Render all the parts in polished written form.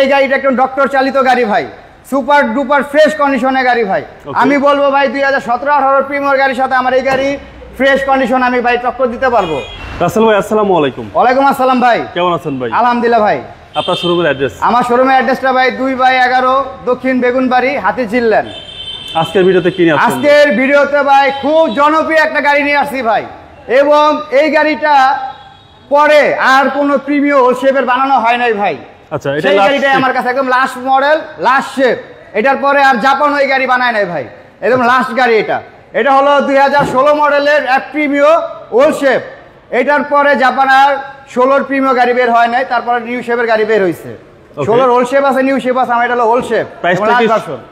এই গাড়িটা একদম ডক্টর চালিত গাড়ি ভাই, সুপার ডুপার ফ্রেশ কন্ডিশনের গাড়ি ভাই। আমি বলবো ভাই 2017-18 প্রিমিয়ার গাড়ির সাথে আমার এই গাড়ি ফ্রেশ কন্ডিশন আমি ভাই টক্কর দিতে পারবো। রাসেল ভাই আসসালামু আলাইকুম। ওয়ালাইকুম আসসালাম ভাই, কেমন আছেন ভাই? আলহামদুলিল্লাহ ভাই। আপনার শোরুমের অ্যাড্রেস? আমার শোরুমের অ্যাড্রেসটা ভাই 2/11 দক্ষিণ বেগুনবাড়ি, হাতিঝিল লেন। আজকের ভিডিওতে কি নিয়ে আসছেন? আজকের ভিডিওতে ভাই খুব জনপ্রিয় একটা গাড়ি নিয়ে আসছি ভাই, এবং এই গাড়িটা পরে আর কোনো প্রিমিয়াম হোল শেপের বানানো হয় নাই ভাই। আচ্ছা, এটা এই গাড়িটাই আমার কাছে একদম লাস্ট মডেল, লাস্ট শেপ। এটার পরে আর জাপান ওই গাড়ি বানায় নাই ভাই, একদম লাস্ট গাড়ি এটা। এটা হলো 2016 মডেলের এক প্রিমিয়াম ওল্ড শেপ। এটার পরে জাপান আর 16 প্রিমিয়াম গাড়ি বের হয় নাই, তারপরে নিউ শেপের গাড়ি বের হইছে। 16 ওল্ড শেপ আছে, নিউ শেপ আছে, আমার এটা হলো ওল্ড শেপ।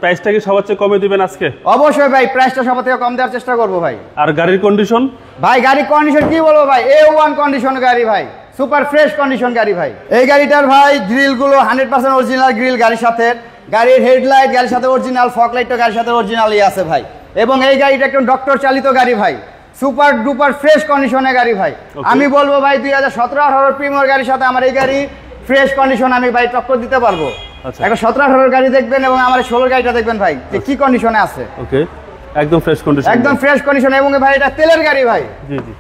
প্রাইসটা কি সবার চেয়ে কমে দিবেন আজকে? অবশ্যই ভাই, প্রাইসটা সবার থেকে কম দেওয়ার চেষ্টা করবো ভাই। আর গাড়ির কন্ডিশন? ভাই গাড়ির কন্ডিশন কি বলবো ভাই, A1 কন্ডিশন গাড়ি ভাই, সুপার ফ্রেশ কন্ডিশন গাড়ি ভাই। এই গাড়িটার ভাই গ্রিল গুলো 100% অরিজিনাল গ্রিল গাড়ির সাথে, গাড়ির হেডলাইট গাড়ির সাথে অরিজিনাল, ফগ লাইটও গাড়ির সাথে অরিজিনালই আছে ভাই। এবং এই গাড়িটা একদম ডক্টর চালিত গাড়ি ভাই, সুপার ডুপার ফ্রেশ কন্ডিশনের গাড়ি ভাই। আমি বলবো ভাই 2017-18 প্রিমিয়ার গাড়ির সাথে আমার এই গাড়ি ফ্রেশ কন্ডিশন আমি ভাই টক্কর দিতে পারবো। একটা 17-18 গাড়ি দেখবেন এবং আমার 16 গাড়িটা দেখবেন ভাই যে কি কন্ডিশনে আছে। ওকে, একদম ফ্রেশ কন্ডিশন, একদম ফ্রেশ কন্ডিশন। এবং ভাই এটা তেলের গাড়ি ভাই। জি জি।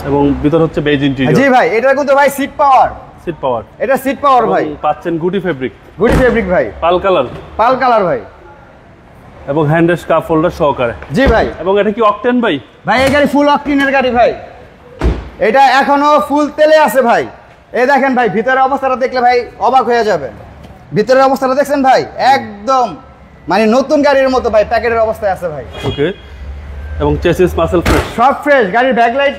এবং ভিতর হচ্ছে বেজ ইন্টেরিয়র। জি ভাই, এটা কিন্তু ভাই সিট পাওয়ার, সিট পাওয়ার, এটা সিট পাওয়ার ভাই। পাচ্ছেন গুটি ফেব্রিক, গুটি ফেব্রিক ভাই, পাল কালার, পাল কালার ভাই। এবং হ্যান্ডরেস্ট কাপ হোল্ডার সহকারে। জি ভাই। এবং এটা কি অকটেন ভাই? ভাই এই গাড়ি ফুল অকটেনের গাড়ি ভাই, এটা এখনো ফুল তেলে আছে ভাই। এই দেখেন ভাই ভিতরের অবস্থাটা দেখলে ভাই অবাক হয়ে যাবেন। ভিতরের অবস্থাটা দেখছেন ভাই, একদম মানে নতুন গাড়ির মতো ভাই, প্যাকেটের অবস্থায় আছে ভাই। ওকে। এবং চেসিস মাসেল ফ্রেশ, সব ফ্রেশ। গাড়ির ব্যাকলাইট,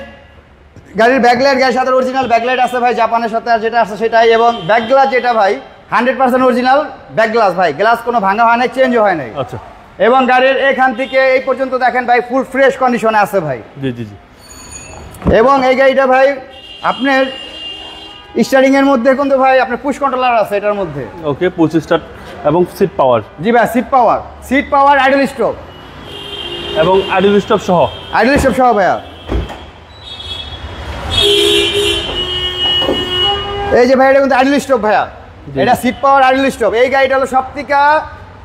গাড়ির সাথে অরিজিনাল ব্যাকলাইট আছে ভাই, জাপানের সাথে আর যেটা আছে সেটাই। এবং ব্যাক গ্লাস যেটা ভাই 100% অরিজিনাল ব্যাক গ্লাস ভাই, গ্লাস কোনো ভাঙা হয় নাই, চেঞ্জও হয় নাই। আচ্ছা। এবং গাড়ির এখান থেকে এই পর্যন্ত দেখেন ভাই ফুল ফ্রেশ কন্ডিশনে আছে ভাই। জি জি জি। এবং এই গাড়িটা ভাই আপনার স্টারিং এর মধ্যে কিন্তু ভাই আপনার পুশ কন্ট্রোলার আছে এটার মধ্যে। ওকে, পুশ স্টার্ট এবং সিট পাওয়ার। জি ভাই, সিট পাওয়ার আইডল স্টপ, এবং আইডল স্টপ সহ, ভাইয়া। এই যে ভাই এটা কিন্তু আইডল স্টপ ভাইয়া, এটা সিট পাওয়ার আইডল স্টপ। এই গাড়িটা হলো সবথেকে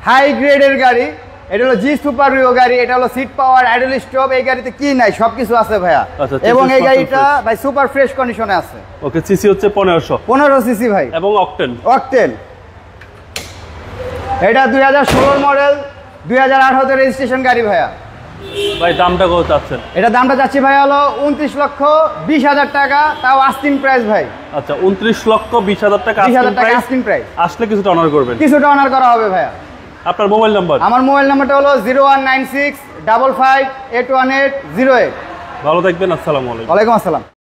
হাই গ্রেডের গাড়ি, এটা হলো জি সুপার রিও গাড়ি, এটা হলো সিট পাওয়ার আইডল স্টপ। এই গাড়িতে কি নাই সবকিছু আছে ভাইয়া। এবং এই গাড়িটা ভাই সুপার ফ্রেশ কন্ডিশনে আছে। ওকে, সিসি হচ্ছে 1500 সিসি ভাই। এবং অকটেন। এটা 2016 মডেল, 2018 তে রেজিস্ট্রেশন গাড়ি ভাইয়া। ভাই দামটা কত চাচ্ছেন? এটা দামটা যাচ্ছে ভাই হলো 29,20,000 টাকা, তাও আস্কিং প্রাইস ভাই। আচ্ছা, 29,20,000 টাকা আস্কিং প্রাইস। আসলে কিছুটা অনার করবেন? কিছুটা অনার করা হবে ভাইয়া। আপনার মোবাইল নাম্বার? আমার মোবাইল নাম্বারটা হলো 019655810808। ভালো থাকবেন, আসসালামু আলাইকুম। ওয়ালাইকুম আসসালাম।